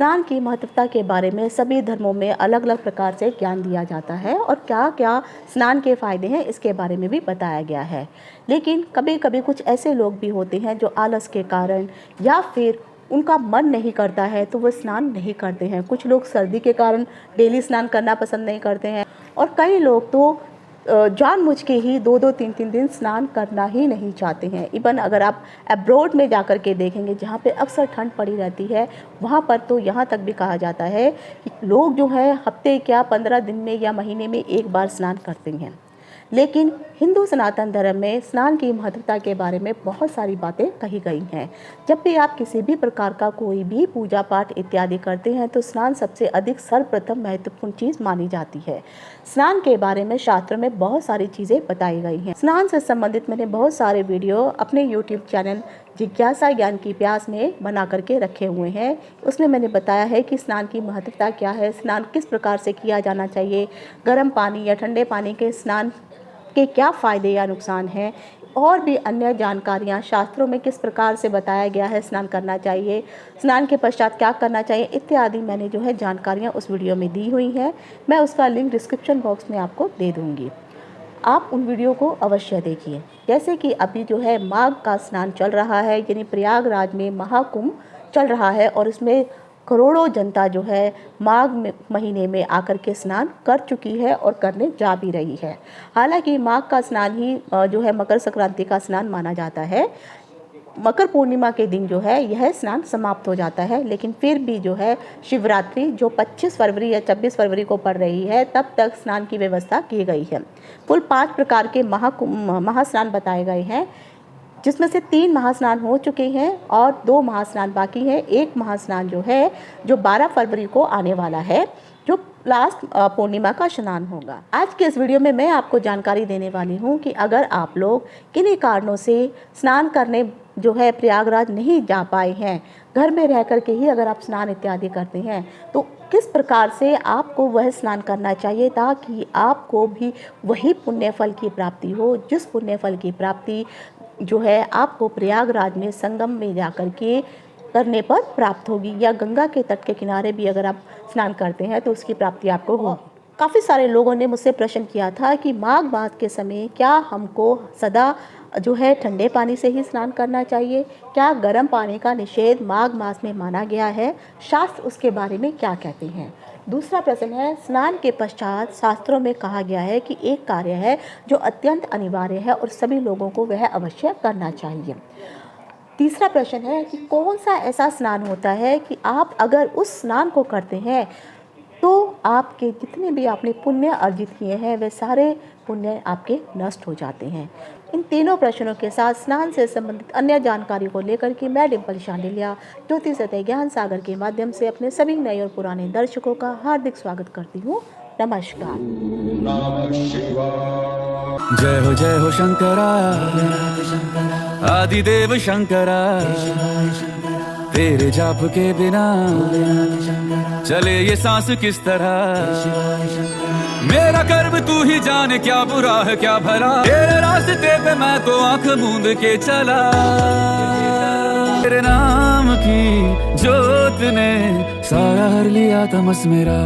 स्नान की महत्वता के बारे में सभी धर्मों में अलग अलग प्रकार से ज्ञान दिया जाता है और क्या क्या स्नान के फ़ायदे हैं इसके बारे में भी बताया गया है। लेकिन कभी कभी कुछ ऐसे लोग भी होते हैं जो आलस के कारण या फिर उनका मन नहीं करता है तो वो स्नान नहीं करते हैं। कुछ लोग सर्दी के कारण डेली स्नान करना पसंद नहीं करते हैं और कई लोग तो जानबूझ के ही 2-2 3-3 दिन स्नान करना ही नहीं चाहते हैं। इवन अगर आप अब्रॉड में जाकर के देखेंगे जहाँ पे अक्सर ठंड पड़ी रहती है, वहाँ पर तो यहाँ तक भी कहा जाता है कि लोग जो है हफ्ते क्या 15 दिन में या महीने में एक बार स्नान करते हैं। लेकिन हिंदू सनातन धर्म में स्नान की महत्वता के बारे में बहुत सारी बातें कही गई हैं। जब भी आप किसी भी प्रकार का कोई भी पूजा पाठ इत्यादि करते हैं तो स्नान सबसे अधिक सर्वप्रथम महत्वपूर्ण चीज़ मानी जाती है। स्नान के बारे में शास्त्रों में बहुत सारी चीज़ें बताई गई हैं। स्नान से संबंधित मैंने बहुत सारे वीडियो अपने यूट्यूब चैनल जिज्ञासा ज्ञान की प्यास में बना करके रखे हुए हैं। उसमें मैंने बताया है कि स्नान की महत्वता क्या है, स्नान किस प्रकार से किया जाना चाहिए, गर्म पानी या ठंडे पानी के स्नान के क्या फ़ायदे या नुकसान हैं, और भी अन्य जानकारियाँ शास्त्रों में किस प्रकार से बताया गया है स्नान करना चाहिए, स्नान के पश्चात क्या करना चाहिए इत्यादि मैंने जो है जानकारियाँ उस वीडियो में दी हुई हैं। मैं उसका लिंक डिस्क्रिप्शन बॉक्स में आपको दे दूँगी, आप उन वीडियो को अवश्य देखिए। जैसे कि अभी जो है माघ का स्नान चल रहा है, यानी प्रयागराज में महाकुंभ चल रहा है और इसमें करोड़ों जनता जो है माघ महीने में आकर के स्नान कर चुकी है और करने जा भी रही है। हालांकि माघ का स्नान ही जो है मकर संक्रांति का स्नान माना जाता है। मकर पूर्णिमा के दिन जो है यह स्नान समाप्त हो जाता है, लेकिन फिर भी जो है शिवरात्रि जो 25 फरवरी या 26 फरवरी को पड़ रही है तब तक स्नान की व्यवस्था की गई है। कुल 5 प्रकार के महास्नान बताए गए हैं, जिसमें से 3 महास्नान हो चुके हैं और 2 महास्नान बाकी हैं। एक महास्नान जो है जो 12 फरवरी को आने वाला है, जो लास्ट पूर्णिमा का स्नान होगा। आज के इस वीडियो में मैं आपको जानकारी देने वाली हूँ कि अगर आप लोग किन्हीं कारणों से स्नान करने जो है प्रयागराज नहीं जा पाए हैं, घर में रह कर के ही अगर आप स्नान इत्यादि करते हैं तो किस प्रकार से आपको वह स्नान करना चाहिए ताकि आपको भी वही पुण्य फल की प्राप्ति हो, जिस पुण्य फल की प्राप्ति जो है आपको प्रयागराज में संगम में जाकर के करने पर प्राप्त होगी, या गंगा के तट के किनारे भी अगर आप स्नान करते हैं तो उसकी प्राप्ति आपको होगी। काफ़ी सारे लोगों ने मुझसे प्रश्न किया था कि माघ मास के समय क्या हमको सदा जो है ठंडे पानी से ही स्नान करना चाहिए, क्या गर्म पानी का निषेध माघ मास में माना गया है, शास्त्र उसके बारे में क्या कहते हैं। दूसरा प्रश्न है, स्नान के पश्चात शास्त्रों में कहा गया है कि एक कार्य है जो अत्यंत अनिवार्य है और सभी लोगों को वह अवश्य करना चाहिए। तीसरा प्रश्न है कि कौन सा ऐसा स्नान होता है कि आप अगर उस स्नान को करते हैं तो आपके जितने भी आपने पुण्य अर्जित किए हैं वे सारे पुण्य आपके नष्ट हो जाते हैं। इन तीनों प्रश्नों के साथ स्नान से संबंधित अन्य जानकारी को लेकर के मैं डिम्पल शांडिल्या ज्योतिष सतह ज्ञान सागर के माध्यम से अपने सभी नए और पुराने दर्शकों का हार्दिक स्वागत करती हूँ। नमस्कार। जय हो शंकरा, आदिदेव शंकरा, तेरे जाप के बिना चले ये सांस किस तरह। मेरा कर्म तू ही जाने, क्या बुरा है क्या भला, तेरे रास्ते पे मैं तो आंख मूंद के चला। तेरे नाम की जोत ने सारा हर लिया तमस मेरा।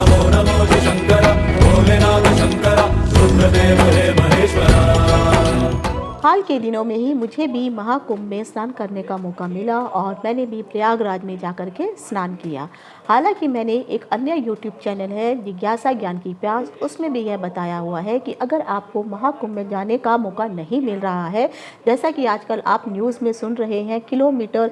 नमो नमो शंकरा, भोलेनाथ शंकरा, रुद्रदेव हे महेश्वरा। हाल के दिनों में ही मुझे भी महाकुंभ में स्नान करने का मौका मिला और मैंने भी प्रयागराज में जाकर के स्नान किया। हालांकि मैंने एक अन्य यूट्यूब चैनल है जिज्ञासा ज्ञान की प्यास, उसमें भी यह बताया हुआ है कि अगर आपको महाकुंभ में जाने का मौका नहीं मिल रहा है, जैसा कि आजकल आप न्यूज़ में सुन रहे हैं, किलोमीटर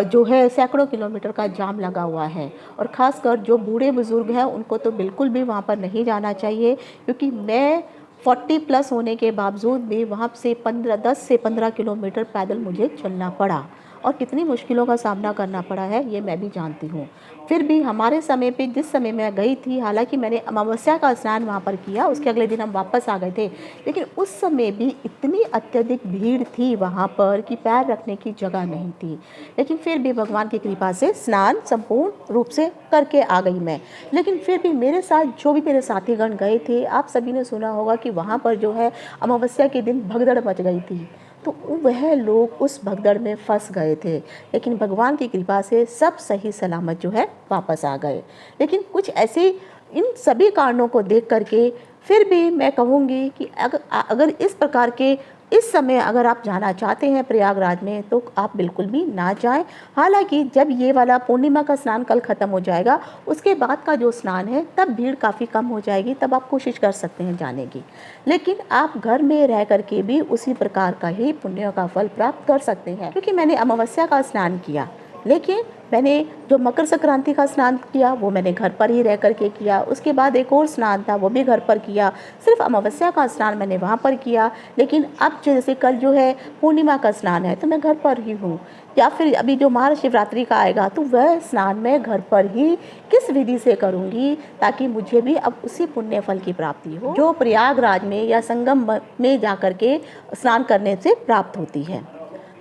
जो है सैकड़ों किलोमीटर का जाम लगा हुआ है और ख़ासकर जो बूढ़े बुज़ुर्ग हैं उनको तो बिल्कुल भी वहाँ पर नहीं जाना चाहिए, क्योंकि मैं 40+ होने के बावजूद भी वहाँ से 10 से 15 किलोमीटर पैदल मुझे चलना पड़ा और कितनी मुश्किलों का सामना करना पड़ा है ये मैं भी जानती हूँ। फिर भी हमारे समय पे जिस समय मैं गई थी, हालांकि मैंने अमावस्या का स्नान वहाँ पर किया, उसके अगले दिन हम वापस आ गए थे, लेकिन उस समय भी इतनी अत्यधिक भीड़ थी वहाँ पर कि पैर रखने की जगह नहीं थी। लेकिन फिर भी भगवान की कृपा से स्नान संपूर्ण रूप से करके आ गई मैं। लेकिन फिर भी मेरे साथ जो भी मेरे साथीगण गए थे, आप सभी ने सुना होगा कि वहाँ पर जो है अमावस्या के दिन भगदड़ मच गई थी। तो वह लोग उस भगदड़ में फंस गए थे, लेकिन भगवान की कृपा से सब सही सलामत जो है वापस आ गए। लेकिन कुछ ऐसे इन सभी कारणों को देख करके फिर भी मैं कहूँगी कि अगर इस प्रकार के इस समय अगर आप जाना चाहते हैं प्रयागराज में तो आप बिल्कुल भी ना जाएं। हालांकि जब ये वाला पूर्णिमा का स्नान कल ख़त्म हो जाएगा, उसके बाद का जो स्नान है तब भीड़ काफ़ी कम हो जाएगी, तब आप कोशिश कर सकते हैं जाने की। लेकिन आप घर में रह करके भी उसी प्रकार का ही पुण्य का फल प्राप्त कर सकते हैं। क्योंकि मैंने अमावस्या का स्नान किया, लेकिन मैंने जो मकर संक्रांति का स्नान किया वो मैंने घर पर ही रह करके किया। उसके बाद एक और स्नान था वो भी घर पर किया। सिर्फ अमावस्या का स्नान मैंने वहाँ पर किया। लेकिन अब जैसे कल जो है पूर्णिमा का स्नान है तो मैं घर पर ही हूँ, या फिर अभी जो महाशिवरात्रि का आएगा तो वह स्नान मैं घर पर ही किस विधि से करूँगी ताकि मुझे भी अब उसी पुण्य फल की प्राप्ति हो जो प्रयागराज में या संगम में जा कर के स्नान करने से प्राप्त होती है।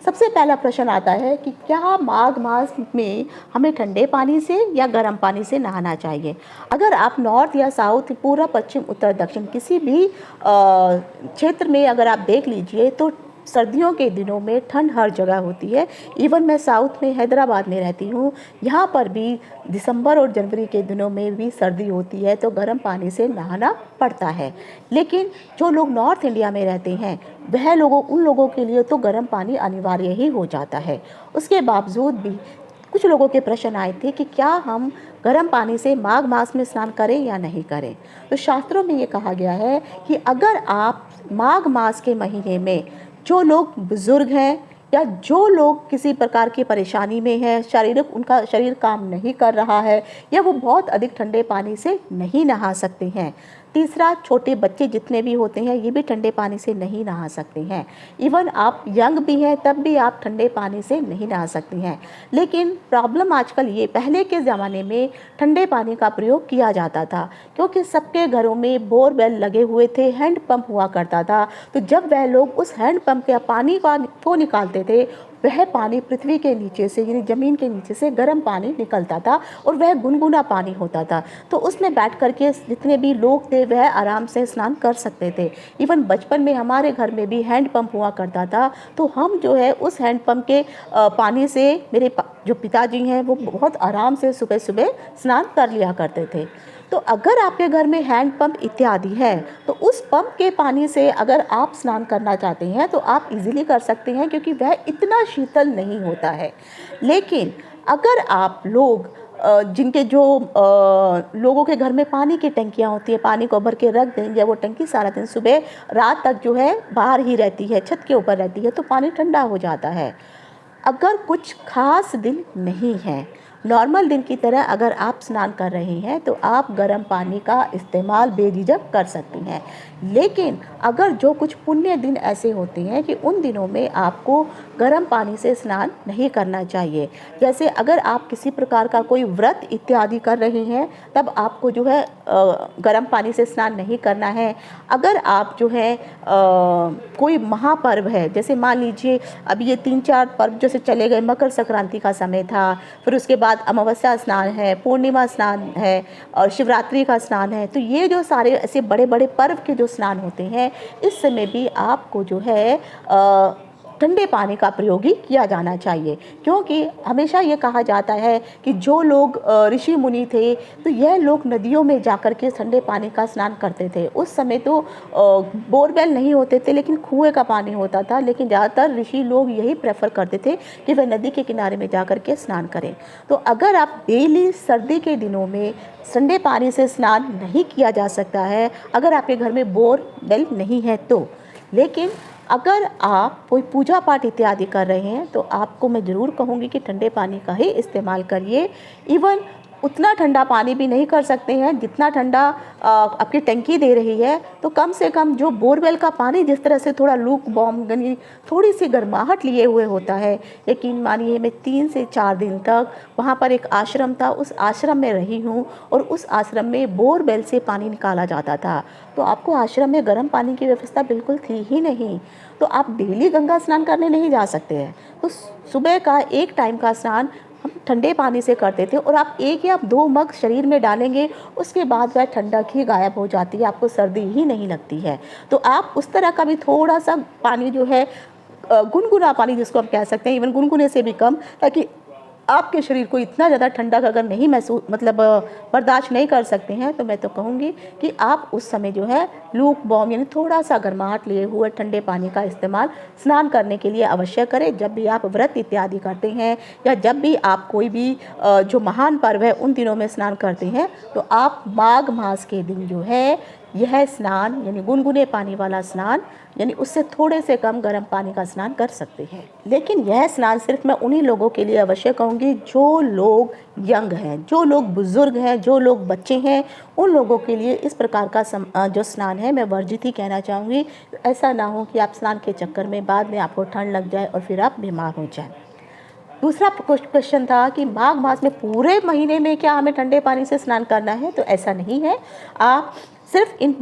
सबसे पहला प्रश्न आता है कि क्या माघ मास में हमें ठंडे पानी से या गर्म पानी से नहाना चाहिए। अगर आप नॉर्थ या साउथ, पूर्व, पश्चिम, उत्तर, दक्षिण किसी भी क्षेत्र में अगर आप देख लीजिए तो सर्दियों के दिनों में ठंड हर जगह होती है। इवन मैं साउथ में हैदराबाद में रहती हूँ, यहाँ पर भी दिसंबर और जनवरी के दिनों में भी सर्दी होती है तो गर्म पानी से नहाना पड़ता है। लेकिन जो लोग नॉर्थ इंडिया में रहते हैं वह उन लोगों के लिए तो गर्म पानी अनिवार्य ही हो जाता है। उसके बावजूद भी कुछ लोगों के प्रश्न आए थे कि क्या हम गर्म पानी से माघ मास में स्नान करें या नहीं करें। तो शास्त्रों में ये कहा गया है कि अगर आप माघ मास के महीने में जो लोग बुजुर्ग हैं या जो लोग किसी प्रकार की परेशानी में है, उनका शरीर काम नहीं कर रहा है या वो बहुत अधिक ठंडे पानी से नहीं नहा सकते हैं। तीसरा, छोटे बच्चे जितने भी होते हैं ये भी ठंडे पानी से नहीं नहा सकते हैं। इवन आप यंग भी हैं तब भी आप ठंडे पानी से नहीं नहा सकते हैं। लेकिन प्रॉब्लम आजकल ये, पहले के ज़माने में ठंडे पानी का प्रयोग किया जाता था क्योंकि सबके घरों में बोरवेल लगे हुए थे, हैंडपंप हुआ करता था। तो जब वह लोग उस हैंडपंप के पानी को निकालते थे वह पानी पृथ्वी के नीचे से यानी ज़मीन के नीचे से गर्म पानी निकलता था और वह गुनगुना पानी होता था। तो उसमें बैठ करके जितने भी लोग थे वह आराम से स्नान कर सकते थे। इवन बचपन में हमारे घर में भी हैंडपंप हुआ करता था तो हम जो है उस हैंडपंप के पानी से मेरे जो पिताजी हैं वो बहुत आराम से सुबह सुबह स्नान कर लिया करते थे। तो अगर आपके घर में हैंड पंप इत्यादि है तो उस पंप के पानी से अगर आप स्नान करना चाहते हैं तो आप इजीली कर सकते हैं क्योंकि वह इतना शीतल नहीं होता है। लेकिन अगर आप लोग जिनके जो लोगों के घर में पानी की टंकियाँ होती है, पानी को भर के रख देंगे, वो टंकी सारा दिन सुबह रात तक जो है बाहर ही रहती है, छत के ऊपर रहती है तो पानी ठंडा हो जाता है। अगर कुछ खास दिन नहीं है, नॉर्मल दिन की तरह अगर आप स्नान कर रहे हैं तो आप गर्म पानी का इस्तेमाल बेझिझक कर सकते हैं। लेकिन अगर जो कुछ पुण्य दिन ऐसे होते हैं कि उन दिनों में आपको गर्म पानी से स्नान नहीं करना चाहिए, जैसे अगर आप किसी प्रकार का कोई व्रत इत्यादि कर रहे हैं तब आपको जो है गर्म पानी से स्नान नहीं करना है। अगर आप जो है कोई महापर्व है, जैसे मान लीजिए अब ये 3-4 पर्व जैसे चले गए, मकर संक्रांति का समय था, फिर उसके बाद अमावस्या स्नान है, पूर्णिमा स्नान है और शिवरात्रि का स्नान है, तो ये जो सारे ऐसे बड़े बड़े पर्व के जो स्नान होते हैं इस समय भी आपको जो है ठंडे पानी का प्रयोग ही किया जाना चाहिए। क्योंकि हमेशा ये कहा जाता है कि जो लोग ऋषि मुनि थे तो यह लोग नदियों में जाकर के ठंडे पानी का स्नान करते थे। उस समय तो बोरवेल नहीं होते थे लेकिन कुएं का पानी होता था, लेकिन ज़्यादातर ऋषि लोग यही प्रेफर करते थे कि वह नदी के किनारे में जाकर के स्नान करें। तो अगर आप डेली सर्दी के दिनों में ठंडे पानी से स्नान नहीं किया जा सकता है, अगर आपके घर में बोरवेल नहीं है तो, लेकिन अगर आप कोई पूजा पाठ इत्यादि कर रहे हैं तो आपको मैं ज़रूर कहूँगी कि ठंडे पानी का ही इस्तेमाल करिए। इवन उतना ठंडा पानी भी नहीं कर सकते हैं जितना ठंडा आपकी टंकी दे रही है, तो कम से कम जो बोरवेल का पानी जिस तरह से थोड़ा लूक बॉम यानी थोड़ी सी गर्माहट लिए हुए होता है। लेकिन मानिए मैं 3 से 4 दिन तक वहाँ पर एक आश्रम था, उस आश्रम में रही हूँ और उस आश्रम में बोरवेल से पानी निकाला जाता था, तो आपको आश्रम में गर्म पानी की व्यवस्था बिल्कुल थी ही नहीं। तो आप डेली गंगा स्नान करने नहीं जा सकते हैं, तो सुबह का एक टाइम का स्नान हम ठंडे पानी से करते थे और आप 1 या 2 मग शरीर में डालेंगे उसके बाद वह ठंडक ही गायब हो जाती है, आपको सर्दी ही नहीं लगती है। तो आप उस तरह का भी थोड़ा सा पानी जो है गुनगुना पानी जिसको हम कह सकते हैं, इवन गुनगुने से भी कम, ताकि आपके शरीर को इतना ज़्यादा ठंडा अगर नहीं महसूस बर्दाश्त नहीं कर सकते हैं, तो मैं तो कहूँगी कि आप उस समय जो है लूक वार्म यानी थोड़ा सा गर्माहट लिए हुए ठंडे पानी का इस्तेमाल स्नान करने के लिए अवश्य करें। जब भी आप व्रत इत्यादि करते हैं या जब भी आप कोई भी जो महान पर्व है उन दिनों में स्नान करते हैं, तो आप माघ मास के दिन जो है यह स्नान यानी गुनगुने पानी वाला स्नान यानी उससे थोड़े से कम गर्म पानी का स्नान कर सकते हैं। लेकिन यह स्नान सिर्फ मैं उन्हीं लोगों के लिए अवश्य कहूँगी जो लोग यंग हैं, जो लोग बुजुर्ग हैं, जो लोग बच्चे हैं, उन लोगों के लिए इस प्रकार का जो स्नान है मैं वर्जित ही कहना चाहूँगी। ऐसा ना हो कि आप स्नान के चक्कर में बाद में आपको ठंड लग जाए और फिर आप बीमार हो जाए। दूसरा क्वेश्चन था कि माघ मास में पूरे महीने में क्या हमें ठंडे पानी से स्नान करना है, तो ऐसा नहीं है। आप सिर्फ इन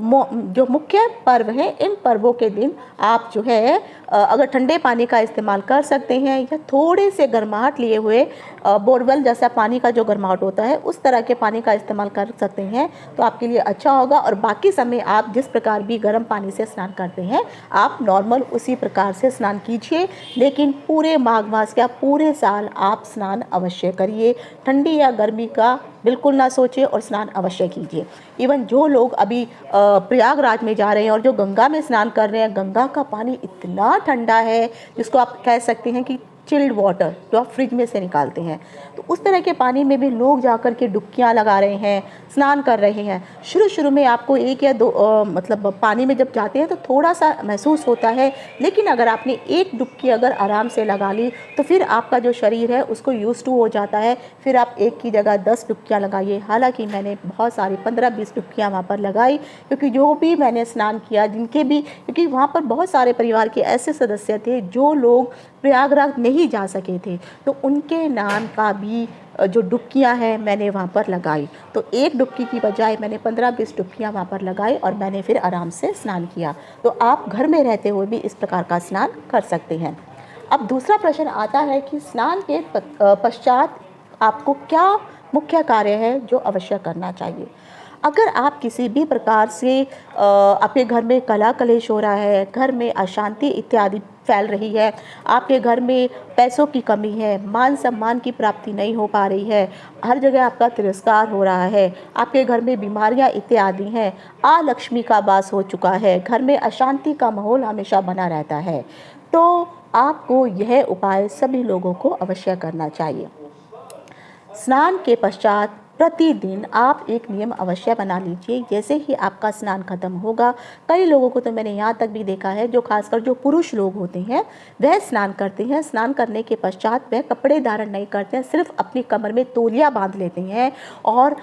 जो मुख्य पर्व हैं इन पर्वों के दिन आप जो है अगर ठंडे पानी का इस्तेमाल कर सकते हैं या थोड़े से गर्माहट लिए हुए बोरवेल जैसा पानी का जो गर्माहट होता है उस तरह के पानी का इस्तेमाल कर सकते हैं, तो आपके लिए अच्छा होगा। और बाकी समय आप जिस प्रकार भी गर्म पानी से स्नान करते हैं आप नॉर्मल उसी प्रकार से स्नान कीजिए। लेकिन पूरे माघ मास या पूरे साल आप स्नान अवश्य करिए, ठंडी या गर्मी का बिल्कुल ना सोचिए और स्नान अवश्य कीजिए। इवन जो लोग अभी प्रयागराज में जा रहे हैं और जो गंगा में स्नान कर रहे हैं, गंगा का पानी इतना ठंडा है जिसको आप कह सकते हैं कि चिल्ड वाटर जो आप फ्रिज में से निकालते हैं, तो उस तरह के पानी में भी लोग जाकर के डुबकियां लगा रहे हैं, स्नान कर रहे हैं। शुरू में आपको एक या दो पानी में जब जाते हैं तो थोड़ा सा महसूस होता है, लेकिन अगर आपने एक डुबकी अगर आराम से लगा ली तो फिर आपका जो शरीर है उसको यूज टू हो जाता है। फिर आप एक की जगह 10 डुबकियाँ लगाइए। हालांकि मैंने बहुत सारी 15-20 डुबकियाँ वहाँ पर लगाई, क्योंकि जो भी मैंने स्नान किया क्योंकि वहाँ पर बहुत सारे परिवार के ऐसे सदस्य थे जो लोग प्रयागराज नहीं जा सके थे, तो उनके नाम का भी जो डुबकियाँ हैं मैंने वहाँ पर लगाई। तो एक डुबकी की बजाय मैंने 15-20 डुबकियाँ वहाँ पर लगाई और मैंने फिर आराम से स्नान किया। तो आप घर में रहते हुए भी इस प्रकार का स्नान कर सकते हैं। अब दूसरा प्रश्न आता है कि स्नान के पश्चात आपको क्या मुख्य कार्य है जो अवश्य करना चाहिए। अगर आप किसी भी प्रकार से आपके घर में कलह कलेश हो रहा है, घर में अशांति इत्यादि फैल रही है, आपके घर में पैसों की कमी है, मान सम्मान की प्राप्ति नहीं हो पा रही है, हर जगह आपका तिरस्कार हो रहा है, आपके घर में बीमारियां इत्यादि हैं, अलक्ष्मी का वास हो चुका है, घर में अशांति का माहौल हमेशा बना रहता है, तो आपको यह उपाय सभी लोगों को अवश्य करना चाहिए। स्नान के पश्चात प्रतिदिन आप एक नियम अवश्य बना लीजिए। जैसे ही आपका स्नान खत्म होगा, कई लोगों को तो मैंने यहाँ तक भी देखा है, जो खासकर जो पुरुष लोग होते हैं वह स्नान करते हैं, स्नान करने के पश्चात वह कपड़े धारण नहीं करते हैं, सिर्फ अपनी कमर में तौलिया बांध लेते हैं और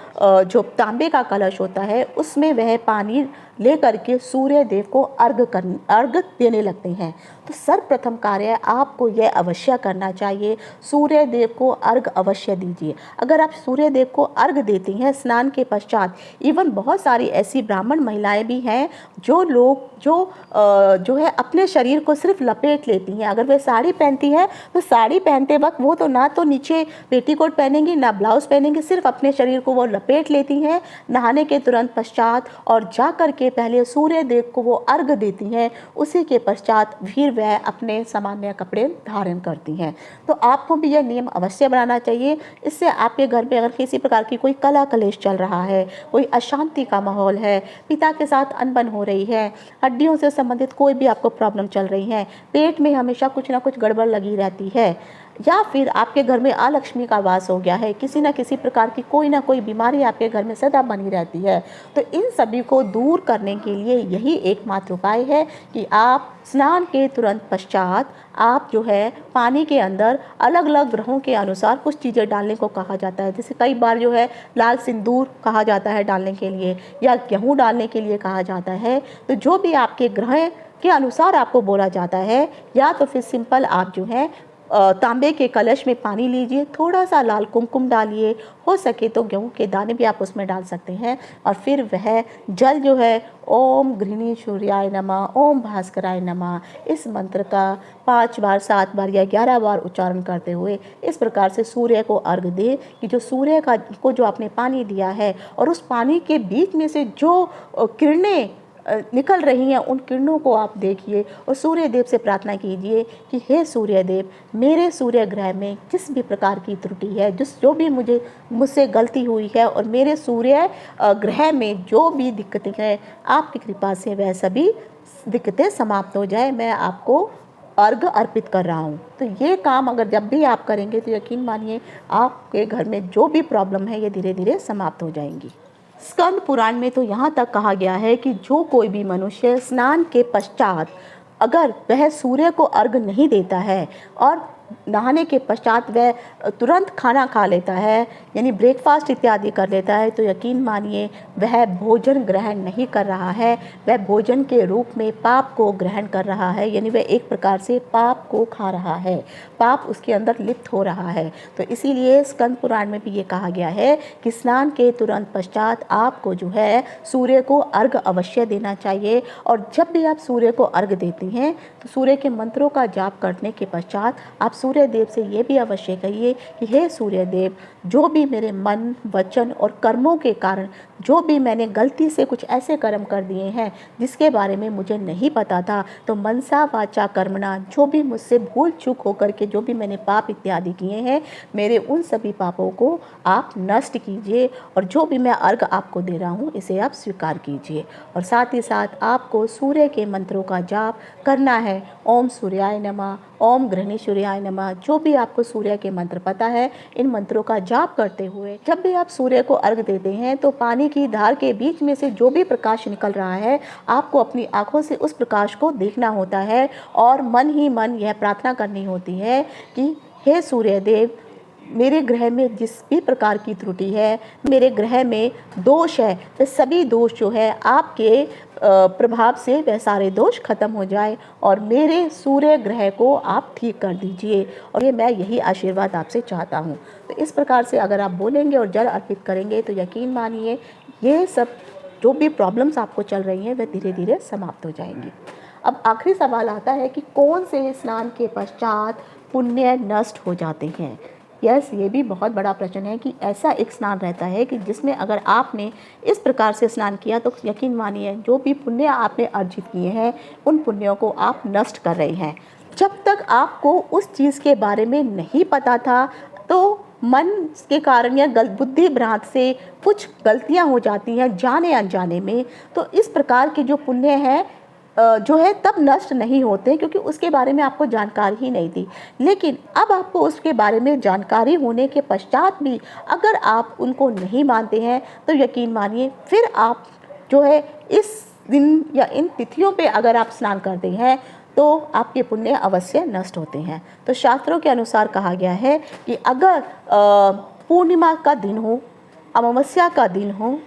जो तांबे का कलश होता है उसमें वह पानी ले करके सूर्य देव को अर्घ देने लगते हैं। तो सर्वप्रथम कार्य आपको यह अवश्य करना चाहिए, सूर्य देव को अर्घ अवश्य दीजिए। अगर आप सूर्य देव को अर्घ देते हैं स्नान के पश्चात, इवन बहुत सारी ऐसी ब्राह्मण महिलाएं भी हैं जो लोग जो है अपने शरीर को सिर्फ लपेट लेती हैं। अगर वे साड़ी पहनती हैं तो साड़ी पहनते वक्त वो तो ना तो नीचे पेटीकोट पहनेंगी ना ब्लाउज पहनेंगी, सिर्फ अपने शरीर को वो लपेट लेती हैं नहाने के तुरंत पश्चात, और जा कर के पहले सूर्य देव को वो अर्घ देती हैं, उसी के पश्चात फिर वह अपने सामान्य कपड़े धारण करती हैं। तो आपको भी यह नियम अवश्य बनाना चाहिए। इससे आपके घर में अगर किसी प्रकार की कोई कलह कलेश चल रहा है, कोई अशांति का माहौल है, पिता के साथ अनबन हो रही है, हड्डियों से संबंधित कोई भी आपको प्रॉब्लम चल रही है, पेट में हमेशा कुछ ना कुछ गड़बड़ लगी रहती है, या फिर आपके घर में अलक्ष्मी का वास हो गया है, किसी न किसी प्रकार की कोई ना कोई बीमारी आपके घर में सदा बनी रहती है, तो इन सभी को दूर करने के लिए यही एकमात्र उपाय है कि आप स्नान के तुरंत पश्चात आप जो है पानी के अंदर अलग अलग ग्रहों के अनुसार कुछ चीज़ें डालने को कहा जाता है। जैसे कई बार जो है लाल सिंदूर कहा जाता है डालने के लिए, या गेहूँ डालने के लिए कहा जाता है। तो जो भी आपके ग्रह के अनुसार आपको बोला जाता है, या तो फिर सिंपल आप जो है तांबे के कलश में पानी लीजिए, थोड़ा सा लाल कुमकुम डालिए, हो सके तो गेहूं के दाने भी आप उसमें डाल सकते हैं, और फिर वह जल जो है ओम गृहिणी सूर्याय नमः, ओम भास्कराय नमः, इस मंत्र का 5 बार 7 बार या 11 बार उच्चारण करते हुए इस प्रकार से सूर्य को अर्घ दे कि जो सूर्य को जो आपने पानी दिया है और उस पानी के बीच में से जो किरणें निकल रही हैं उन किरणों को आप देखिए और सूर्य देव से प्रार्थना कीजिए कि हे सूर्य देव, मेरे सूर्य ग्रह में जिस भी प्रकार की त्रुटि है, जो भी मुझसे गलती हुई है और मेरे सूर्य ग्रह में जो भी दिक्कतें हैं, आपकी कृपा से वह सभी दिक्कतें समाप्त हो जाए। मैं आपको अर्घ अर्पित कर रहा हूँ। तो ये काम अगर जब भी आप करेंगे तो यकीन मानिए आपके घर में जो भी प्रॉब्लम है ये धीरे धीरे समाप्त हो जाएंगी। स्कंद पुराण में तो यहाँ तक कहा गया है कि जो कोई भी मनुष्य स्नान के पश्चात अगर वह सूर्य को अर्घ नहीं देता है और नहाने के पश्चात वह तुरंत खाना खा लेता है, यानी ब्रेकफास्ट इत्यादि कर लेता है, तो यकीन मानिए वह भोजन ग्रहण नहीं कर रहा है, वह भोजन के रूप में पाप को ग्रहण कर रहा है, यानी वह एक प्रकार से पाप को खा रहा है, पाप उसके अंदर लिप्त हो रहा है। तो इसीलिए स्कंद पुराण में भी ये कहा गया है कि स्नान के तुरंत पश्चात आपको जो है सूर्य को अर्घ अवश्य देना चाहिए। और जब भी आप सूर्य को अर्घ देते हैं तो सूर्य के मंत्रों का जाप करने के पश्चात आप सूर्य देव से ये भी अवश्य कहिए कि हे सूर्य देव, जो भी मेरे मन, वचन और कर्मों के कारण जो भी मैंने गलती से कुछ ऐसे कर्म कर दिए हैं जिसके बारे में मुझे नहीं पता था, तो मनसा वाचा कर्मणा, जो भी मुझसे भूल चूक होकर के जो भी मैंने पाप इत्यादि किए हैं, मेरे उन सभी पापों को आप नष्ट कीजिए और जो भी मैं अर्घ आपको दे रहा हूँ इसे आप स्वीकार कीजिए। और साथ ही साथ आपको सूर्य के मंत्रों का जाप करना है। ओम सूर्याय नमः, ओम गृहिणीश्वर्याय नमः, जो भी आपको सूर्य के मंत्र पता है, इन मंत्रों का जाप करते हुए जब भी आप सूर्य को अर्घ देते हैं तो पानी की धार के बीच में से जो भी प्रकाश निकल रहा है, आपको अपनी आंखों से उस प्रकाश को देखना होता है और मन ही मन यह प्रार्थना करनी होती है कि हे सूर्य देव, मेरे ग्रह में जिस भी प्रकार की त्रुटि है, मेरे ग्रह में दोष है, वे सभी दोष जो है आपके प्रभाव से वह सारे दोष खत्म हो जाए और मेरे सूर्य ग्रह को आप ठीक कर दीजिए। और ये मैं यही आशीर्वाद आपसे चाहता हूँ। तो इस प्रकार से अगर आप बोलेंगे और जल अर्पित करेंगे तो यकीन मानिए ये सब जो भी प्रॉब्लम्स आपको चल रही हैं वह धीरे धीरे समाप्त हो जाएंगी। अब आखिरी सवाल आता है कि कौन से स्नान के पश्चात पुण्य नष्ट हो जाते हैं। ये भी बहुत बड़ा प्रश्न है कि ऐसा एक स्नान रहता है कि जिसमें अगर आपने इस प्रकार से स्नान किया तो यकीन मानिए जो भी पुण्य आपने अर्जित किए हैं उन पुण्यों को आप नष्ट कर रहे हैं। जब तक आपको उस चीज़ के बारे में नहीं पता था तो मन के कारण या बुद्धि भ्रांत से कुछ गलतियां हो जाती हैं जाने अनजाने में, तो इस प्रकार के जो पुण्य है जो है तब नष्ट नहीं होते क्योंकि उसके बारे में आपको जानकारी ही नहीं थी। लेकिन अब आपको उसके बारे में जानकारी होने के पश्चात भी अगर आप उनको नहीं मानते हैं तो यकीन मानिए फिर आप जो है इस दिन या इन तिथियों पे अगर आप स्नान करते हैं तो आपके पुण्य अवश्य नष्ट होते हैं। तो शास्त्रों के अनुसार कहा गया है कि अगर पूर्णिमा का दिन हो, अमावस्या का दिन हो,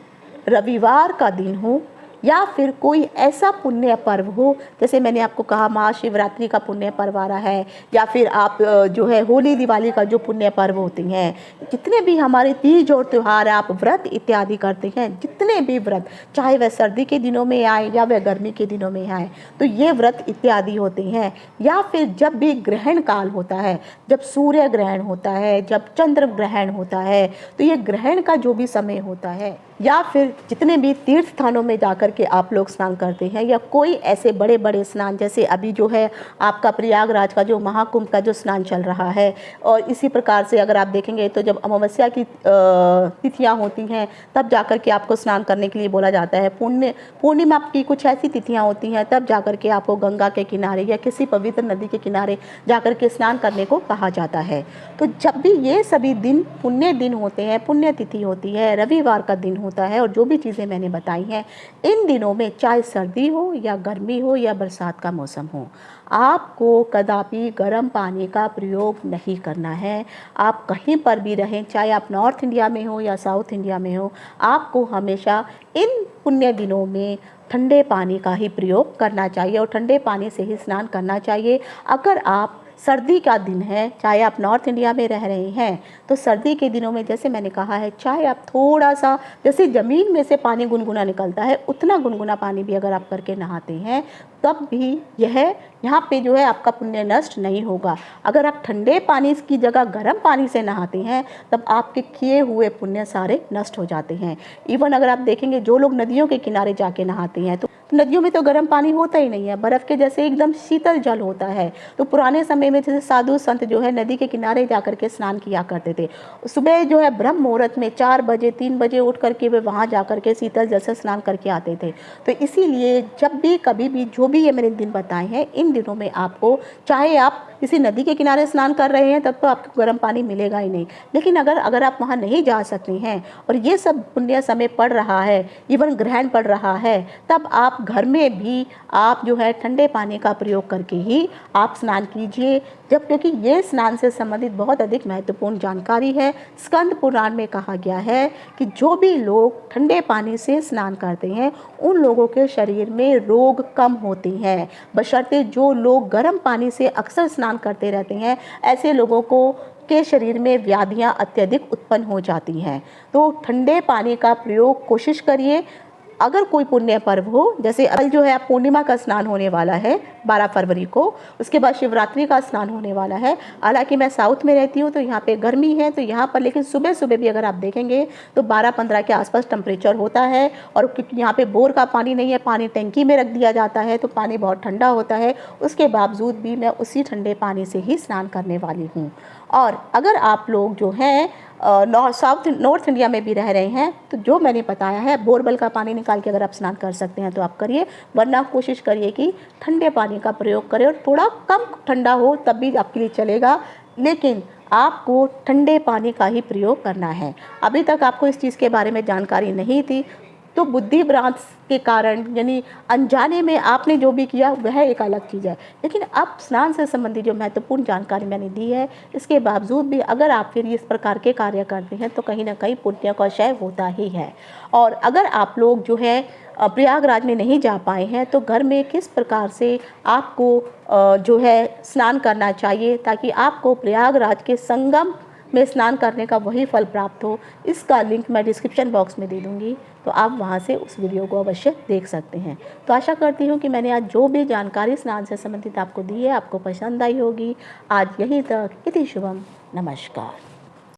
रविवार का दिन हो या फिर कोई ऐसा पुण्य पर्व हो, जैसे मैंने आपको कहा महाशिवरात्रि का पुण्य पर्व आ रहा है या फिर आप जो है होली दिवाली का जो पुण्य पर्व होते हैं, जितने भी हमारे तीज और त्यौहार आप व्रत इत्यादि करते हैं, जितने भी व्रत चाहे वह सर्दी के दिनों में आए या वह गर्मी के दिनों में आए, तो ये व्रत इत्यादि होते हैं। या फिर जब भी ग्रहण काल होता है, जब सूर्य ग्रहण होता है, जब चंद्र ग्रहण होता है, तो ये ग्रहण का जो भी समय होता है या फिर जितने भी तीर्थ स्थानों में जाकर के आप लोग स्नान करते हैं या कोई ऐसे बड़े बड़े स्नान, जैसे अभी जो है आपका प्रयागराज का जो महाकुंभ का जो स्नान चल रहा है, और इसी प्रकार से अगर आप देखेंगे तो जब अमावस्या की तिथियां होती हैं तब जाकर के आपको स्नान करने के लिए बोला जाता है। पूर्णिमा की कुछ ऐसी तिथियां होती हैं तब जाकर के आपको गंगा के किनारे या किसी पवित्र नदी के किनारे जाकर के स्नान करने को कहा जाता है। तो जब भी ये सभी दिन पुण्य दिन होते हैं, पुण्य तिथि होती है, रविवार का दिन होता है और जो भी चीज़ें मैंने बताई हैं, इन दिनों में चाहे सर्दी हो या गर्मी हो या बरसात का मौसम हो, आपको कदापि गर्म पानी का प्रयोग नहीं करना है। आप कहीं पर भी रहें, चाहे आप नॉर्थ इंडिया में हो या साउथ इंडिया में हो, आपको हमेशा इन पुण्य दिनों में ठंडे पानी का ही प्रयोग करना चाहिए और ठंडे पानी से ही स्नान करना चाहिए। अगर आप सर्दी का दिन है, चाहे आप नॉर्थ इंडिया में रह रहे हैं, तो सर्दी के दिनों में जैसे मैंने कहा है, चाहे आप थोड़ा सा जैसे ज़मीन में से पानी गुनगुना निकलता है उतना गुनगुना पानी भी अगर आप करके नहाते हैं तब भी यहाँ पे जो है आपका पुण्य नष्ट नहीं होगा। अगर आप ठंडे पानी की जगह गर्म पानी से नहाते हैं तब आपके किए हुए पुण्य सारे नष्ट हो जाते हैं। इवन अगर आप देखेंगे जो लोग नदियों के किनारे जाके नहाते हैं तो नदियों में तो गर्म पानी होता ही नहीं है, बर्फ़ के जैसे एकदम शीतल जल होता है। तो पुराने समय में जैसे साधु संत जो है नदी के किनारे जा कर के स्नान किया करते थे। सुबह जो है ब्रह्म मुहूर्त में 4 बजे 3 बजे उठ कर के वे वहाँ जा कर के शीतल जल से स्नान करके आते थे। तो इसीलिए जब भी कभी भी जो भी ये मैंने दिन बताए हैं, इन दिनों में आपको, चाहे आप किसी नदी के किनारे स्नान कर रहे हैं तब तो आपको गर्म पानी मिलेगा ही नहीं, लेकिन अगर आप वहाँ नहीं जा सकते हैं और ये सब पुण्य समय पड़ रहा है, इवन ग्रहण पड़ रहा है, तब आप घर में भी आप जो है ठंडे पानी का प्रयोग करके ही आप स्नान कीजिए। जब क्योंकि ये स्नान से संबंधित बहुत अधिक महत्वपूर्ण जानकारी है। स्कंद पुराण में कहा गया है कि जो भी लोग ठंडे पानी से स्नान करते हैं उन लोगों के शरीर में रोग कम होते हैं, बशर्ते जो लोग गर्म पानी से अक्सर स्नान करते रहते हैं ऐसे लोगों को के शरीर में व्याधियां अत्यधिक उत्पन्न हो जाती हैं। तो ठंडे पानी का प्रयोग कोशिश करिए। अगर कोई पुण्य पर्व हो, जैसे कल जो है पूर्णिमा का स्नान होने वाला है 12 फरवरी को, उसके बाद शिवरात्रि का स्नान होने वाला है। हालांकि मैं साउथ में रहती हूँ तो यहाँ पे गर्मी है, तो यहाँ पर लेकिन सुबह सुबह भी अगर आप देखेंगे तो 12-15 के आसपास टेम्परेचर होता है। और क्योंकि यहाँ पे बोर का पानी नहीं है, पानी टंकी में रख दिया जाता है, तो पानी बहुत ठंडा होता है। उसके बावजूद भी मैं उसी ठंडे पानी से ही स्नान करने वाली हूँ। और अगर आप लोग जो हैं नॉर्थ इंडिया में भी रह रहे हैं तो जो मैंने बताया है, बोरवेल का पानी निकाल के अगर आप स्नान कर सकते हैं तो आप करिए, वरना कोशिश करिए कि ठंडे पानी का प्रयोग करें। और थोड़ा कम ठंडा हो तब भी आपके लिए चलेगा, लेकिन आपको ठंडे पानी का ही प्रयोग करना है। अभी तक आपको इस चीज़ के बारे में जानकारी नहीं थी तो बुद्धि भ्रांत के कारण, यानी अनजाने में आपने जो भी किया वह एक अलग चीज़ है। लेकिन अब स्नान से संबंधित जो महत्वपूर्ण जानकारी मैंने दी है, इसके बावजूद भी अगर आप फिर इस प्रकार के कार्य करते हैं तो कहीं ना कहीं पुण्य का क्षय होता ही है। और अगर आप लोग जो है प्रयागराज में नहीं जा पाए हैं तो घर में किस प्रकार से आपको जो है स्नान करना चाहिए ताकि आपको प्रयागराज के संगम में स्नान करने का वही फल प्राप्त हो, इसका लिंक मैं डिस्क्रिप्शन बॉक्स में दे दूँगी, तो आप वहाँ से उस वीडियो को अवश्य देख सकते हैं। तो आशा करती हूँ कि मैंने आज जो भी जानकारी स्नान से संबंधित आपको दी है आपको पसंद आई होगी। आज यहीं तक, इति शुभम, नमस्कार।